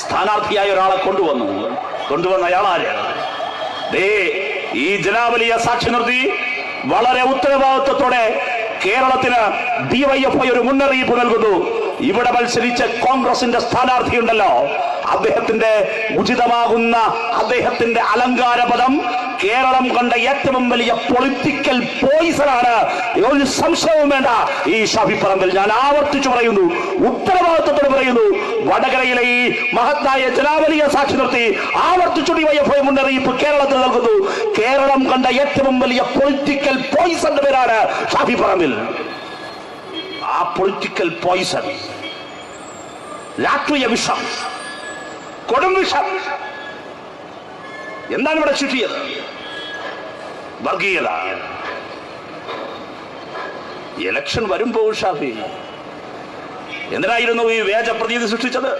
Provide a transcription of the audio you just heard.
സ്ഥാനാർത്ഥിയായ ഒരാളെ കൊണ്ടുവന്ന അയാളാര്? ഈ ജനാവലിയെ സാക്ഷി നിർത്തി വളരെ ഉത്തരവാദിത്വത്തോടെ കേരളത്തിന് ഡിവൈഎഫ്ഐ ഒരു മുന്നറിയിപ്പ് നൽകുന്നു. ഇവിടെ മത്സരിച്ച കോൺഗ്രസിന്റെ സ്ഥാനാർത്ഥി ഉണ്ടല്ലോ, അദ്ദേഹത്തിന്റെ ഉചിതമാകുന്ന അദ്ദേഹത്തിന്റെ അലങ്കാര പദം കേരളം കണ്ട ഏറ്റവും വലിയ പൊളിറ്റിക്കൽ പോയിസണാണ്. ഒരു സംശയവും വേണ്ട. ഈ ഷാഫി പറമ്പിൽ ഞാൻ ആവർത്തിച്ചു പറയുന്നു, ഉത്തരവാദിത്വത്തോടെ പറയുന്നു, വടകരയിലെ ഈ മഹത്തായ ജനാവലിയെ സാക്ഷി നിർത്തി ആവർത്തിച്ചു ഡിവൈഎഫ്ഐ മുന്നറിയിപ്പ് കേരളത്തിൽ നൽകുന്നു. കേരളം കണ്ട ഏറ്റവും വലിയ പൊളിറ്റിക്കൽ പോയിസന്റെ പേരാണ് ഷാഫി പറമ്പിൽ. ആ പൊളിറ്റിക്കൽ പോയിസൺ, രാഷ്ട്രീയ വിഷം, കൊടും വിഷം എന്താണ് ഇവിടെ ചുറ്റിയത്? വർഗീയത. ഇലക്ഷൻ വരുമ്പോൾ ഷാഫി എന്തിനായിരുന്നു ഈ വ്യാജ പ്രതീതി സൃഷ്ടിച്ചത്?